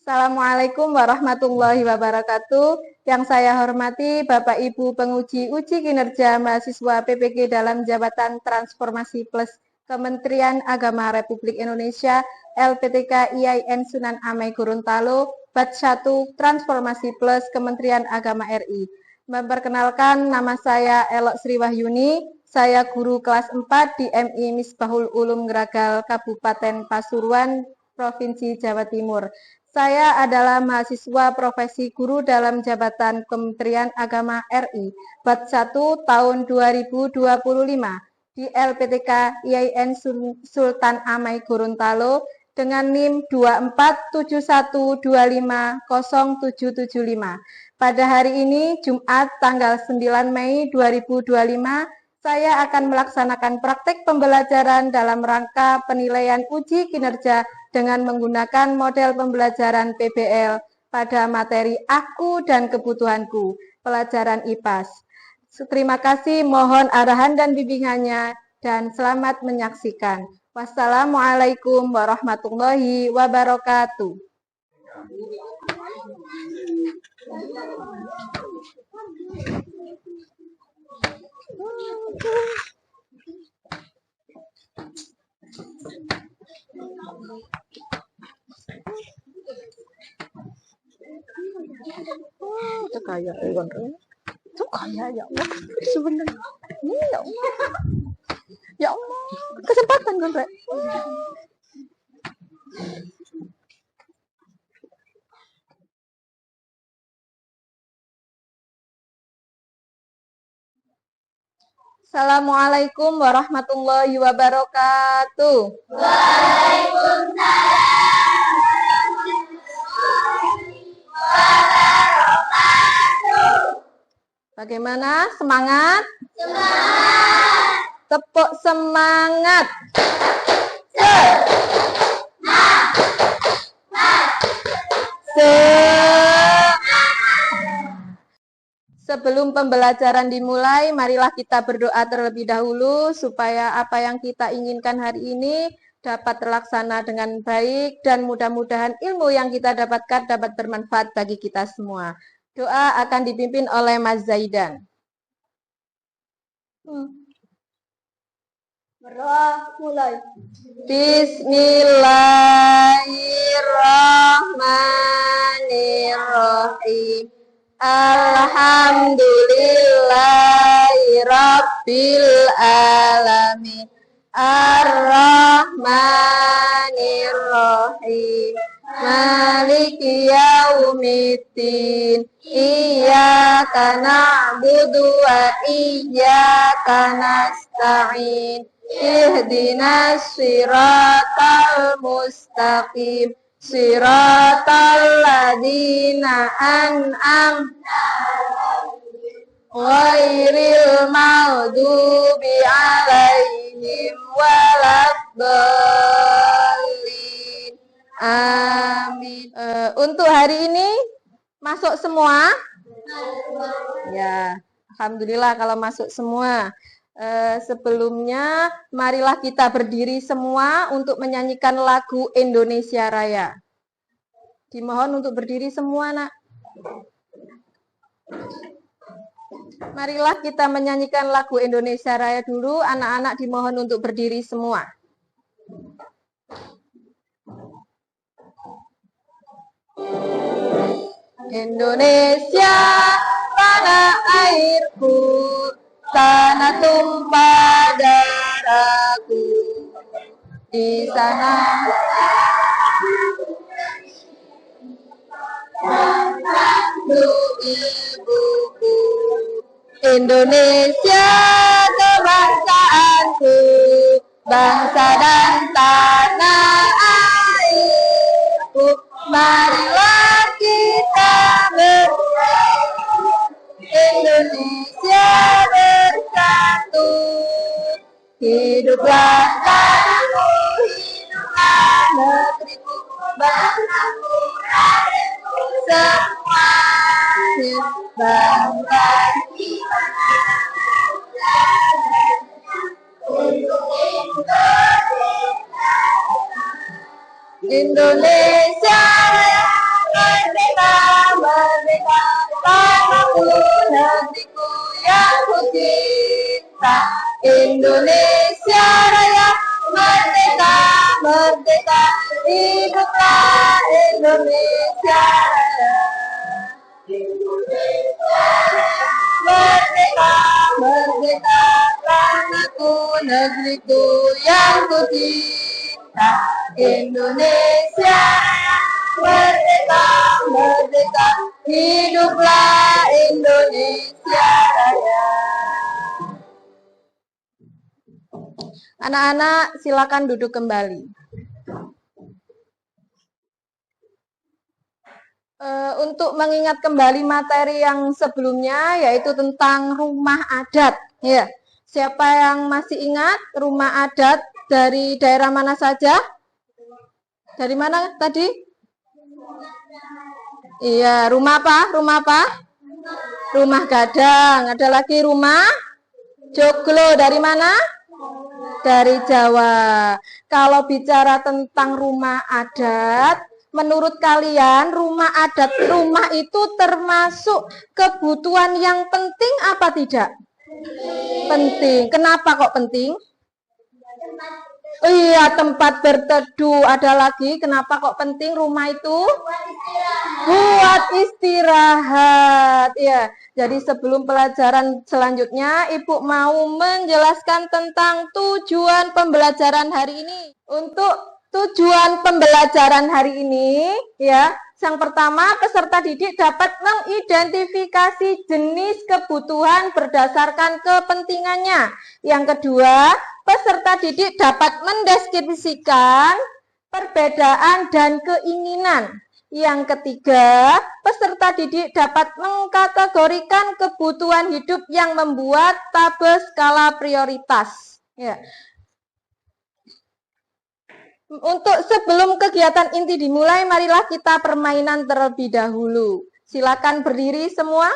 Assalamualaikum warahmatullahi wabarakatuh. Yang saya hormati Bapak Ibu penguji uji kinerja mahasiswa PPG dalam Jabatan Transformasi Plus Kementerian Agama Republik Indonesia LPTK IAIN Sunan Amai Gorontalo Batch 1 Transformasi Plus Kementerian Agama RI. Memperkenalkan, nama saya Elok Sri Wahyuni. Saya guru kelas 4 di MI Misbahul Ulum Gragal Kabupaten Pasuruan, Provinsi Jawa Timur. Saya adalah mahasiswa profesi guru dalam Jabatan Kementerian Agama RI, Batch 1 tahun 2025 di LPTK IAIN Sultan Amai Gorontalo dengan NIM 2471250775. Pada hari ini, Jumat tanggal 9 Mei 2025, saya akan melaksanakan praktek pembelajaran dalam rangka penilaian uji kinerja dengan menggunakan model pembelajaran PBL pada materi Aku dan Kebutuhanku, pelajaran IPAS. Terima kasih, mohon arahan dan bimbingannya, dan selamat menyaksikan. Wassalamualaikum warahmatullahi wabarakatuh. Itu kayak itu kayak ya Allah sebenarnya ini ya Allah ya Allah kesempatan kan Rek. Assalamualaikum warahmatullahi wabarakatuh. Waalaikumsalam warahmatullahi wabarakatuh. Bagaimana? Semangat? Semangat. Tepuk semangat. Sebelum pembelajaran dimulai, marilah kita berdoa terlebih dahulu supaya apa yang kita inginkan hari ini dapat terlaksana dengan baik dan mudah-mudahan ilmu yang kita dapatkan dapat bermanfaat bagi kita semua. Doa akan dipimpin oleh Mas Zaidan. Mulai. Bismillahirrahmanirrahim. Alhamdulillahi Rabbil Alamin. Ar-Rahmanir-Rahim. Maliki yaumiddin. Iyyaka na'budu wa iyyaka nasta'in. Ihdinas siratal mustaqim. Siratal ladzina an'amta ghairil maghdubi 'alaihim waladdallin. Amin. Untuk hari ini masuk semua? Ya, alhamdulillah kalau masuk semua. Sebelumnya, marilah kita berdiri semua untuk menyanyikan lagu Indonesia Raya. Dimohon untuk berdiri semua, Nak. Marilah kita menyanyikan lagu Indonesia Raya dulu. Anak-anak dimohon untuk berdiri semua. Indonesia, tanah airku, tanah tumpah darahku, di sana ibuku. Indonesia kebangsaanku, bangsa dan tanah airku. Marilah kita Indonesia bersatu. Hiduplah tanahku, hiduplah negeriku, bangsaku, rakyatku, semuanya bangga di mana untuk Indonesia Indonesia Raya, merdeka, merdeka, hiduplah Indonesia Raya. Merdeka, merdeka, tanahku, negeriku yang ku cinta. Indonesia Raya, merdeka, merdeka, hiduplah Indonesia Raya. Anak-anak, silakan duduk kembali. Untuk mengingat kembali materi yang sebelumnya, yaitu tentang rumah adat. Ya, siapa yang masih ingat rumah adat dari daerah mana saja? Dari mana tadi? Iya, rumah apa? Rumah apa? Rumah gadang. Ada lagi rumah joglo. Dari mana? Dari Jawa. Kalau bicara tentang rumah adat, menurut kalian rumah adat, rumah itu termasuk kebutuhan yang penting apa tidak? Penting. Kenapa kok penting? Iya, tempat berteduh. Ada lagi, kenapa kok penting rumah itu? Buat istirahat. Ya, jadi sebelum pelajaran selanjutnya, Ibu mau menjelaskan tentang tujuan pembelajaran hari ini. Untuk tujuan pembelajaran hari ini, ya, yang pertama, peserta didik dapat mengidentifikasi jenis kebutuhan berdasarkan kepentingannya. Yang kedua, peserta didik dapat mendeskripsikan perbedaan dan keinginan. Yang ketiga, peserta didik dapat mengkategorikan kebutuhan hidup yang membuat tabel skala prioritas. Ya. Untuk sebelum kegiatan inti dimulai, marilah kita permainan terlebih dahulu. Silakan berdiri semua.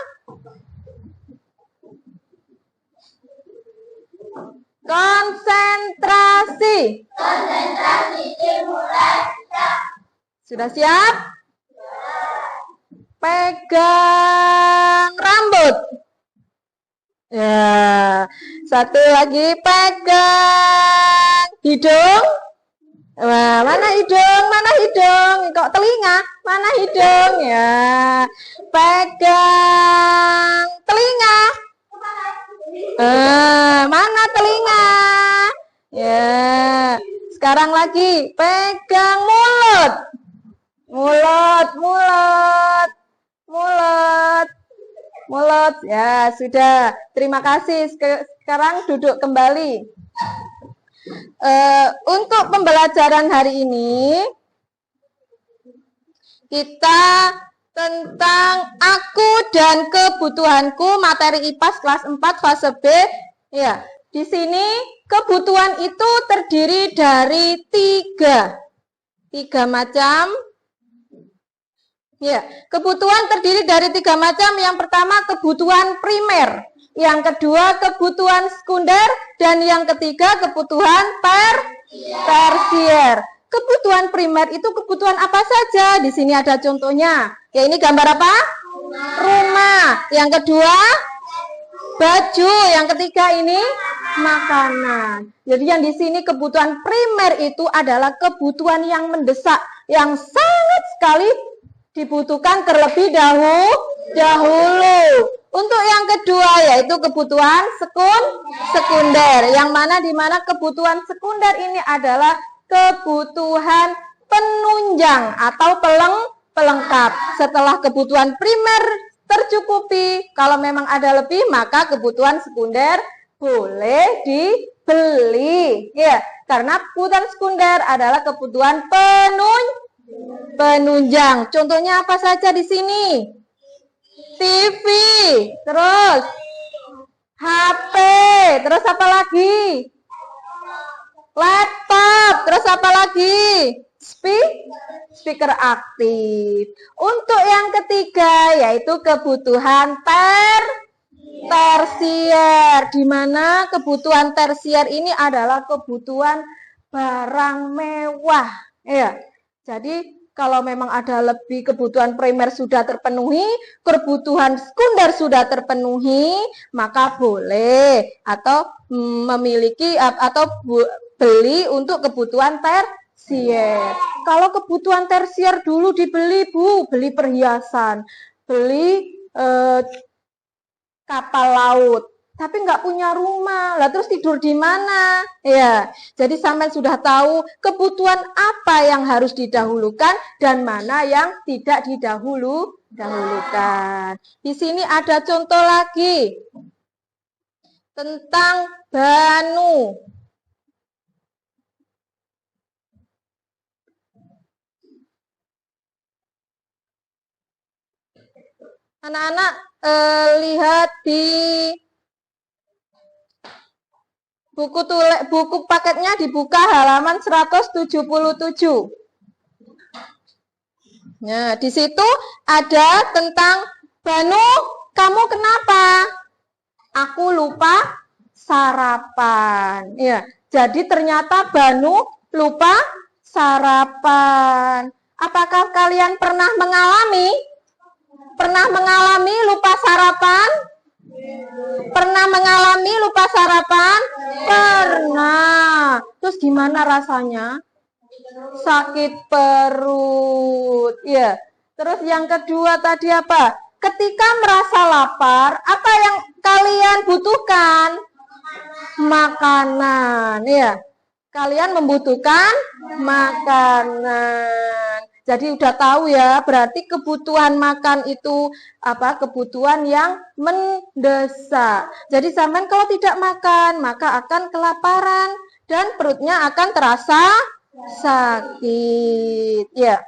Konsentrasi. Konsentrasi dimulai. Sudah siap? Pegang rambut. Ya. Satu lagi, pegang hidung. Wah, mana hidung? Mana hidung? Kok telinga? Mana hidung? Ya. Pegang telinga. Mana telinga? Ya. Sekarang lagi pegang mulut. Mulut, mulut. Mulut. Mulut. Ya, sudah. Terima kasih. Sekarang duduk kembali. Untuk pembelajaran hari ini kita tentang aku dan kebutuhanku, materi IPAS kelas 4 fase B. Ya, di sini kebutuhan itu terdiri dari tiga macam. Ya, kebutuhan terdiri dari 3 macam. Yang pertama kebutuhan primer. Yang kedua kebutuhan sekunder, dan yang ketiga kebutuhan tersier. Kebutuhan primer itu kebutuhan apa saja? Di sini ada contohnya. Ya, ini gambar apa? Rumah. Yang kedua baju. Yang ketiga ini makanan. Jadi yang di sini kebutuhan primer itu adalah kebutuhan yang mendesak, yang sangat sekali dibutuhkan terlebih dahulu. Untuk yang kedua yaitu kebutuhan sekunder, yang mana di mana kebutuhan sekunder ini adalah kebutuhan penunjang atau pelengkap. Setelah kebutuhan primer tercukupi, kalau memang ada lebih maka kebutuhan sekunder boleh dibeli. Ya, karena kebutuhan sekunder adalah kebutuhan penunjang. Contohnya apa saja di sini? TV, terus HP, terus apa lagi? Laptop, terus apa lagi? Speaker aktif. Untuk yang ketiga yaitu kebutuhan tersier, di mana kebutuhan tersier ini adalah kebutuhan barang mewah. Ya, jadi Kalau memang ada lebih, kebutuhan primer sudah terpenuhi, kebutuhan sekunder sudah terpenuhi, maka boleh atau memiliki atau beli untuk kebutuhan tersier. Kalau kebutuhan tersier dulu dibeli, Bu, beli perhiasan, beli kapal laut, tapi nggak punya rumah, lah terus tidur di mana? Ya, jadi sampai sudah tahu kebutuhan apa yang harus didahulukan dan mana yang tidak didahulukan. Di sini ada contoh lagi tentang banu. Anak-anak lihat di buku paketnya, dibuka halaman 177. Nah, di situ ada tentang Banu, kamu kenapa? Aku lupa sarapan. Ya, jadi ternyata Banu lupa sarapan. Apakah kalian pernah mengalami lupa sarapan? Pernah mengalami lupa sarapan? Pernah. Terus gimana rasanya? Sakit perut. Ya. Terus yang kedua tadi apa? Ketika merasa lapar, apa yang kalian butuhkan? Makanan. Ya. Kalian membutuhkan makanan. Jadi udah tahu ya, berarti kebutuhan makan itu apa? Kebutuhan yang mendesak. Jadi sampean kalau tidak makan, maka akan kelaparan dan perutnya akan terasa sakit. Ya.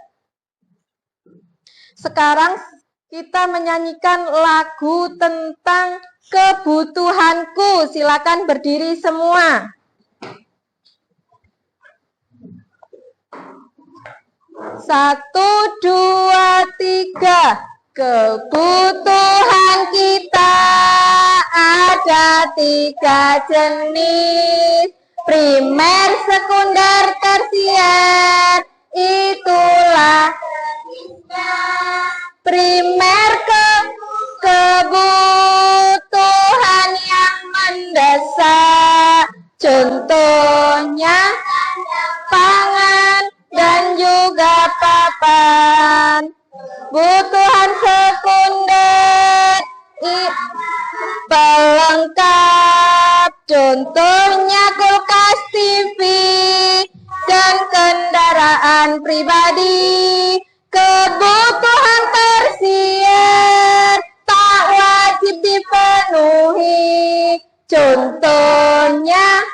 Sekarang kita menyanyikan lagu tentang kebutuhanku. Silakan berdiri semua. 1, 2, 3. Kebutuhan kita ada 3 jenis. Primer, sekunder, tersier. Itulah primer, kebutuhan yang mendesak. Contohnya pangan dan juga papan. Kebutuhan sekunder pelengkap, contohnya kulkas, TV, dan kendaraan pribadi. Kebutuhan tersier tak wajib dipenuhi, contohnya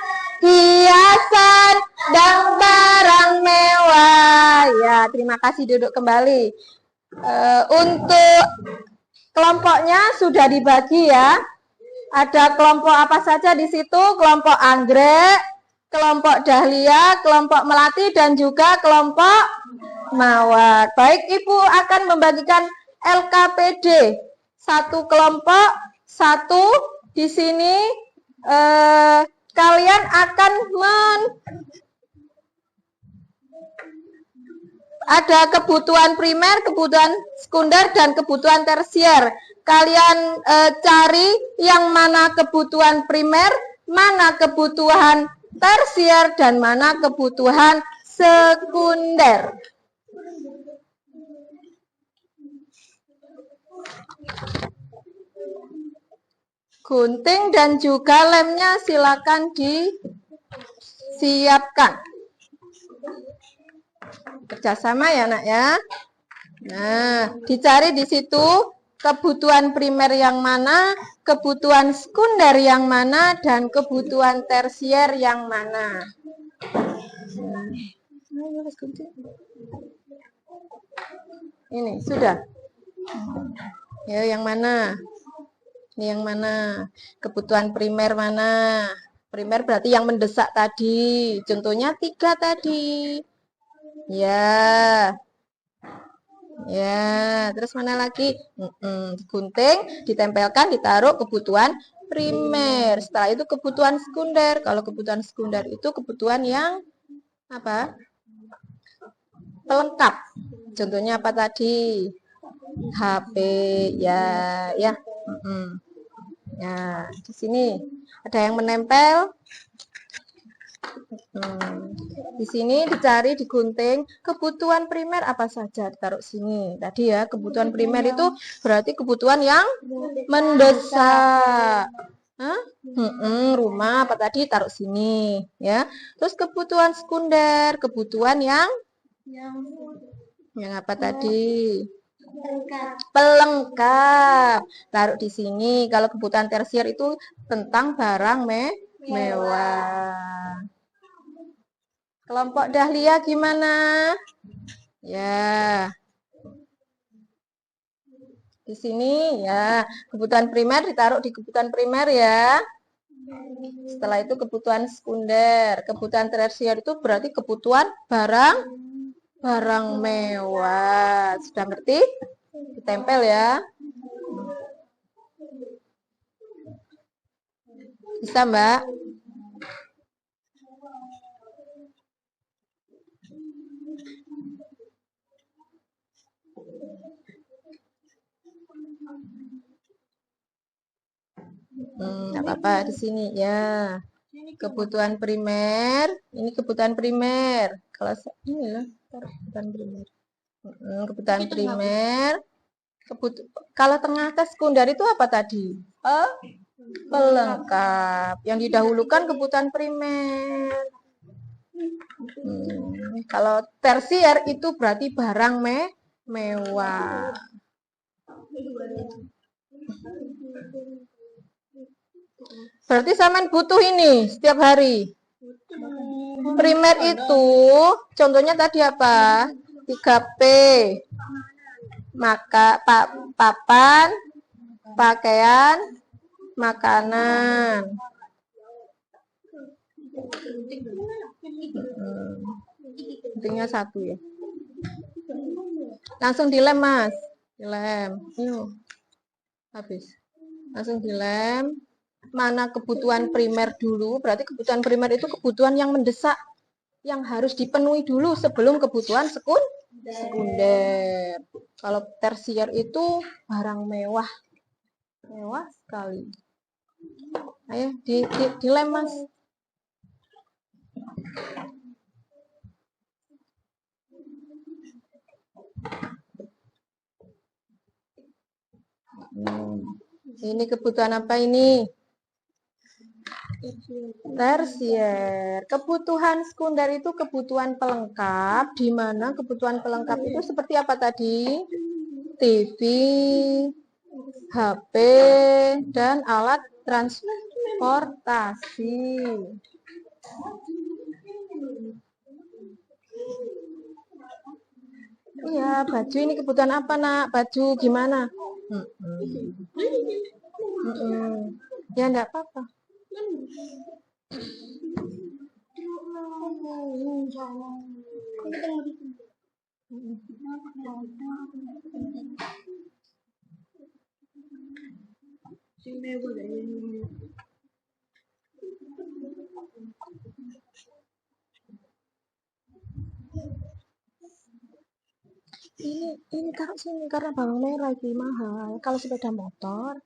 hiasan dan barang mewah. Ya, terima kasih, duduk kembali. Untuk kelompoknya sudah dibagi ya. Ada kelompok apa saja di situ? Kelompok anggrek, kelompok dahlia, kelompok melati, dan juga kelompok mawar. Baik, Ibu akan membagikan LKPD. 1 kelompok, 1 di sini. Kalian akan ada kebutuhan primer, kebutuhan sekunder, dan kebutuhan tersier. Kalian cari yang mana kebutuhan primer, mana kebutuhan tersier, dan mana kebutuhan sekunder. Gunting dan juga lemnya silakan disiapkan. Kerjasama ya, Nak ya. Nah, dicari di situ kebutuhan primer yang mana, kebutuhan sekunder yang mana, dan kebutuhan tersier yang mana. Ini sudah. Ya, yang mana? Ini yang mana? Kebutuhan primer mana? Primer berarti yang mendesak tadi. Contohnya 3 tadi. Ya. Ya, terus mana lagi? Gunting, ditempelkan, ditaruh kebutuhan primer. Setelah itu kebutuhan sekunder. Kalau kebutuhan sekunder itu kebutuhan yang apa? pelengkap. Contohnya apa tadi? HP, ya, ya. Ya, di sini ada yang menempel. Di sini dicari, digunting kebutuhan primer apa saja, taruh sini. Tadi ya, kebutuhan primer itu berarti kebutuhan yang mendesak. Hah? Rumah apa tadi, taruh sini ya. Terus kebutuhan sekunder, kebutuhan yang apa tadi? Pelengkap. Taruh di sini. Kalau kebutuhan tersier itu tentang barang mewah. Kelompok Dahlia gimana? Ya. Di sini ya, kebutuhan primer ditaruh di kebutuhan primer ya. Setelah itu kebutuhan sekunder. Kebutuhan tersier itu berarti kebutuhan barang mewah. Sudah ngerti? Ditempel ya. Bisa, Mbak? Nggak apa-apa di sini ya. Kebutuhan primer, ini kebutuhan primer. Kalau ini lah, kebutuhan primer. Kebutuhan primer. Kalau tengah ke sekunder itu apa tadi? Pelengkap. Yang didahulukan kebutuhan primer. Kalau tersier itu berarti barang mewah. Berarti sampean butuh ini setiap hari. Primer itu contohnya tadi apa? 3P. Papan, pakaian, makanan. Pentingnya 1 ya. Langsung dilem, Mas. Dilem. Yuk. Habis. Langsung dilem. Mana kebutuhan primer dulu? Berarti kebutuhan primer itu kebutuhan yang mendesak, yang harus dipenuhi dulu sebelum kebutuhan sekunder. Kalau tersier itu barang mewah. Mewah sekali. Ayo dilem, Mas. Ini kebutuhan apa ini? Tersier. Kebutuhan sekunder itu kebutuhan pelengkap, di mana kebutuhan pelengkap itu seperti apa tadi? TV, HP, dan alat transportasi. Iya, baju ini kebutuhan apa, Nak? Baju gimana? Ya, enggak apa-apa. Ini taruh sini karena bawang merah itu mahal. Kalau sepeda motor,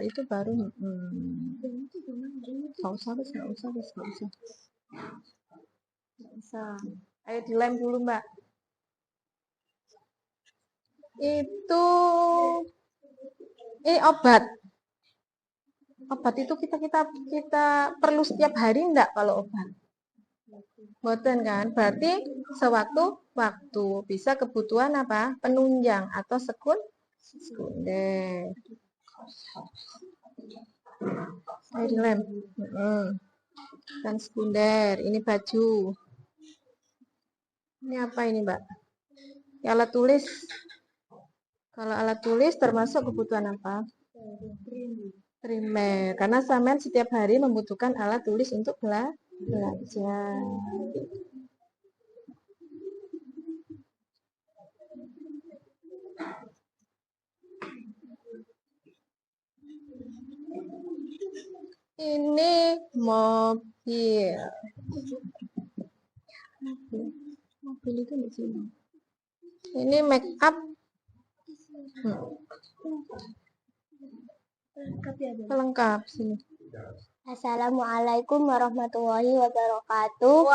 itu baru nggak usah. Ayo dilem dulu, Mbak. Itu ini obat itu kita perlu setiap hari enggak kalau obat? Boten kan? Berarti sewaktu-waktu bisa kebutuhan apa? Penunjang atau sekunder. Ayo dilem. Dan sekunder. Ini baju. Ini apa ini, Mbak? Alat tulis. Kalau alat tulis termasuk kebutuhan apa? Primer. Karena sampean setiap hari membutuhkan alat tulis untuk belajar. Ini Iya. Mobil itu di sini. Ini make up. Pelengkap sini. Assalamualaikum warahmatullahi wabarakatuh.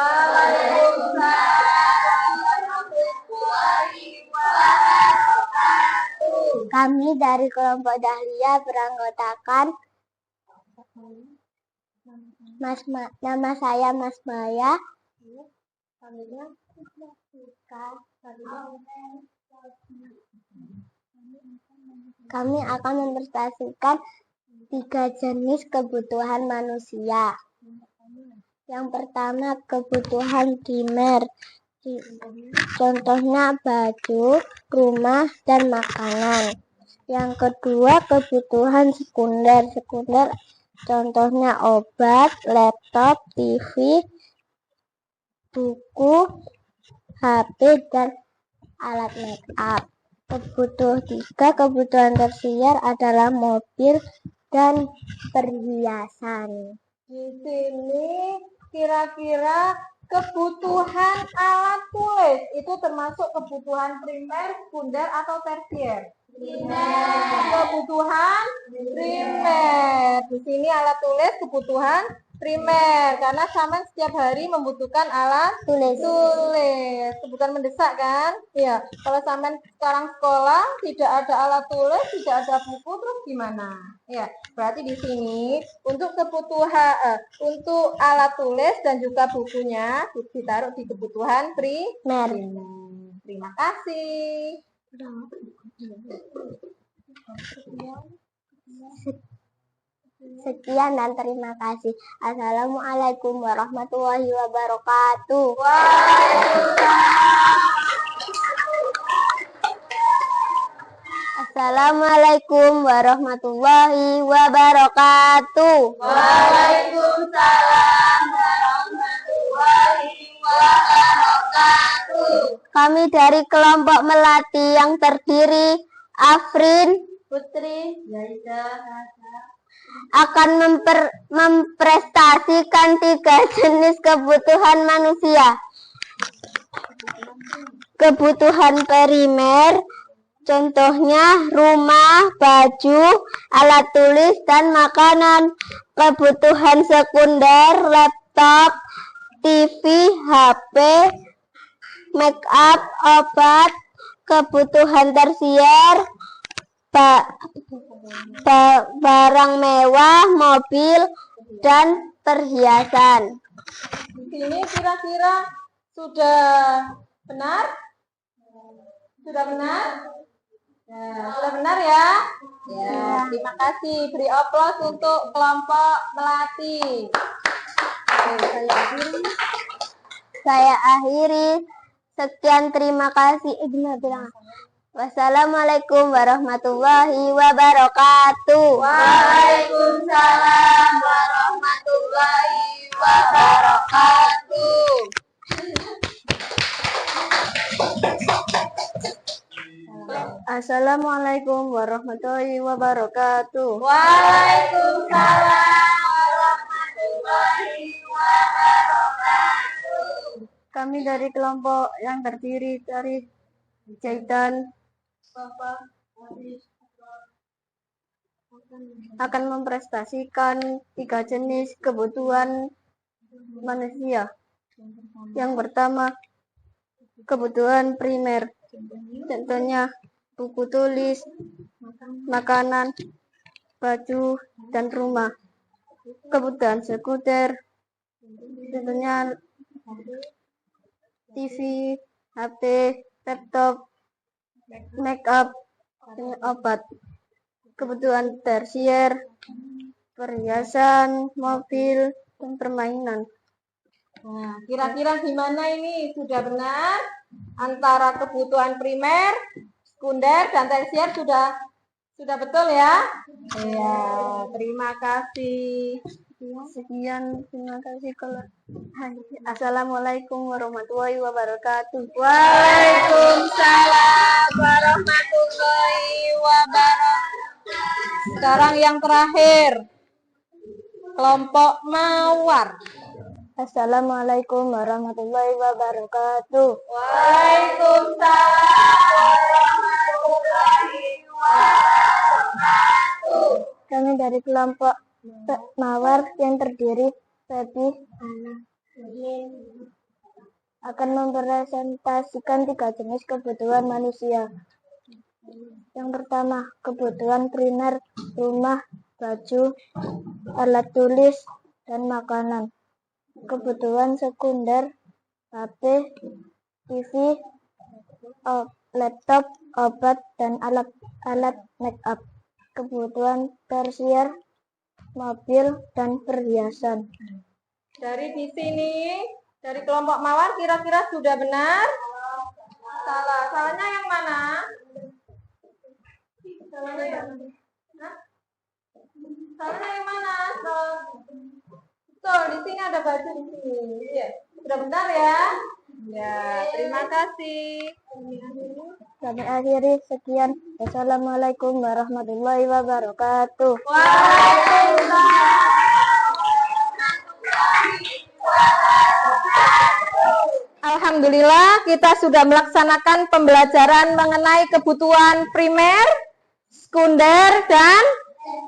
Kami dari kelompok Dahlia beranggotakan nama saya Mas Maya. Kami akan mempresentasikan 3 jenis kebutuhan manusia. Yang pertama, kebutuhan primer. Contohnya baju, rumah, dan makanan. Yang kedua, kebutuhan sekunder. Contohnya obat, laptop, TV, buku, HP, dan alat make up. Kebutuhan tersier adalah mobil dan perhiasan. Di sini kira-kira kebutuhan alat tulis itu termasuk kebutuhan primer, sekunder, atau tersier? Kebutuhan primer. Di sini alat tulis kebutuhan primer karena Saman setiap hari membutuhkan alat tulis. Kebutuhan mendesak kan? Iya. Kalau Saman sekarang sekolah tidak ada alat tulis, tidak ada buku, terus gimana? Ya, berarti di sini untuk kebutuhan untuk alat tulis dan juga bukunya ditaruh di kebutuhan primer. Terima kasih. Sekian dan terima kasih. Assalamualaikum warahmatullahi wabarakatuh. Assalamualaikum warahmatullahi wabarakatuh. Waalaikumsalam warahmatullahi wabarakatuh. Kami dari kelompok Melati yang terdiri Afrin, Putri, akan memprestasikan 3 jenis kebutuhan manusia. Kebutuhan primer, contohnya rumah, baju, alat tulis, dan makanan. Kebutuhan sekunder, laptop, TV, HP, make up, obat. Kebutuhan tersier, barang mewah, mobil, dan perhiasan. Ini kira-kira sudah benar? Sudah benar? Nah, sudah benar ya? Ya, terima kasih. Beri aplaus untuk kelompok Melati. Oke, Saya akhiri. Sekian, terima kasih. Wassalamualaikum warahmatullahi wabarakatuh. Waalaikumsalam warahmatullahi wabarakatuh. Assalamualaikum warahmatullahi wabarakatuh. Waalaikumsalam warahmatullahi wabarakatuh. Kami dari kelompok yang terdiri dari Jaidan akan memprestasikan 3 jenis kebutuhan manusia. Yang pertama, kebutuhan primer. Contohnya buku tulis, makanan, baju, dan rumah. Kebutuhan sekunder, contohnya TV, HP, laptop, make up, dan obat. Kebutuhan tersier, perhiasan, mobil, dan permainan. Nah, kira-kira gimana ini? Sudah benar? Antara kebutuhan primer, sekunder, dan tersier sudah betul ya? Iya, terima kasih. Sekian, terima kasih. Assalamualaikum warahmatullahi wabarakatuh. Waalaikumsalam warahmatullahi wabarakatuh. Sekarang yang terakhir, kelompok Mawar. Assalamualaikum warahmatullahi wabarakatuh. Kami dari kelompok Mawar yang terdiri Febi akan mempresentasikan 3 jenis kebutuhan manusia. Yang pertama, kebutuhan primer, rumah, baju, alat tulis, dan makanan. Kebutuhan sekunder, HP, TV, laptop, obat, dan alat make up. Kebutuhan tersier, mobil, dan perhiasan. Dari di sini, dari kelompok Mawar kira-kira sudah benar? Salah. Salahnya yang mana? Salahnya yang mana? Salahnya yang mana? Betul, di sini ada baju di sini. Ya. Sudah benar ya? Ya, terima kasih. Kami akhiri sekian. Wassalamualaikum warahmatullahi wabarakatuh. Alhamdulillah kita sudah melaksanakan pembelajaran mengenai kebutuhan primer, sekunder, dan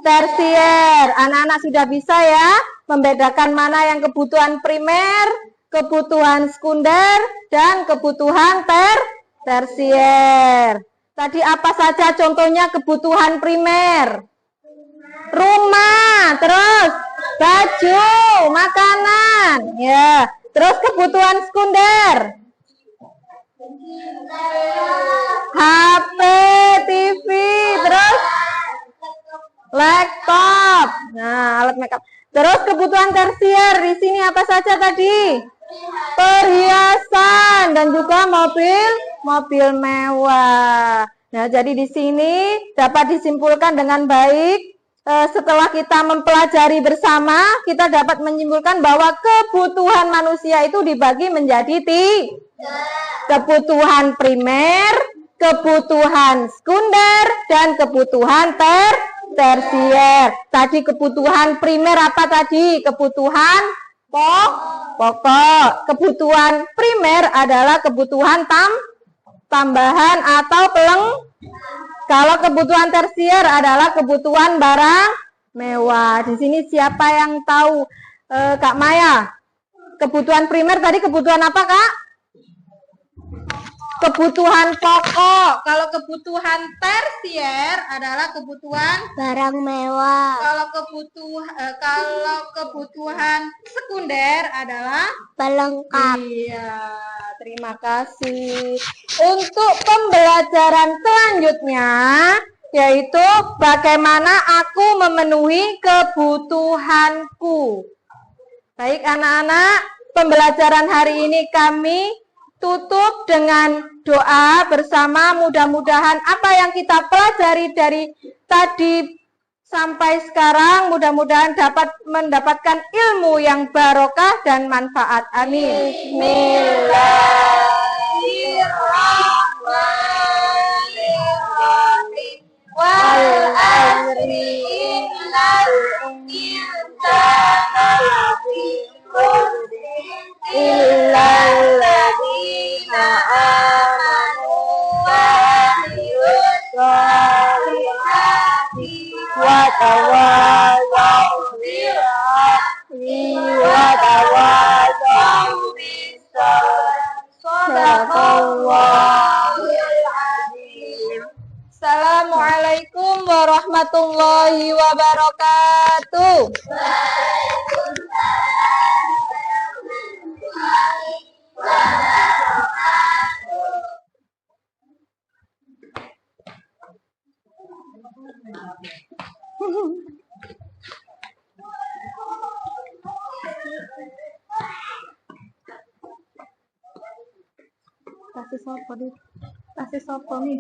tersier. Anak-anak sudah bisa ya membedakan mana yang kebutuhan primer, kebutuhan sekunder, dan kebutuhan tersier. Tadi apa saja contohnya kebutuhan primer? Rumah, terus baju, makanan, ya. Terus kebutuhan sekunder, HP, TV, terus laptop. Nah, alat makeup. Terus kebutuhan tersier di sini apa saja tadi? Perhiasan dan juga mobil mewah. Nah, jadi di sini dapat disimpulkan dengan baik. Setelah kita mempelajari bersama, kita dapat menyimpulkan bahwa kebutuhan manusia itu dibagi menjadi 3. Kebutuhan primer, kebutuhan sekunder, dan kebutuhan tersier. Tadi kebutuhan primer apa tadi? Kebutuhan pokok. Kebutuhan primer adalah kebutuhan tambahan atau Kalau kebutuhan tersier adalah kebutuhan barang mewah. Di sini siapa yang tahu? Kak Maya. Kebutuhan primer tadi kebutuhan apa, Kak? Kebutuhan pokok. Kalau kebutuhan tersier adalah kebutuhan Barang mewah. Kalau kebutuhan sekunder adalah Pelengkap. Iya, terima kasih. Untuk pembelajaran selanjutnya, yaitu bagaimana aku memenuhi kebutuhanku. Baik anak-anak, pembelajaran hari ini kami tutup dengan doa bersama. Mudah-mudahan apa yang kita pelajari dari tadi sampai sekarang mudah-mudahan dapat mendapatkan ilmu yang barokah dan manfaat. Amin. Bismillahirrahmanirrahim. Wal asri innal insana lafi khusrin illal ladzina amanu wa amilus sholihati wa tawasaw bil haqqi wa tawasaw bis sabr. Shadaqallahul azim. Assalamualaikum warahmatullahi wabarakatuh. Kasih sopo nih.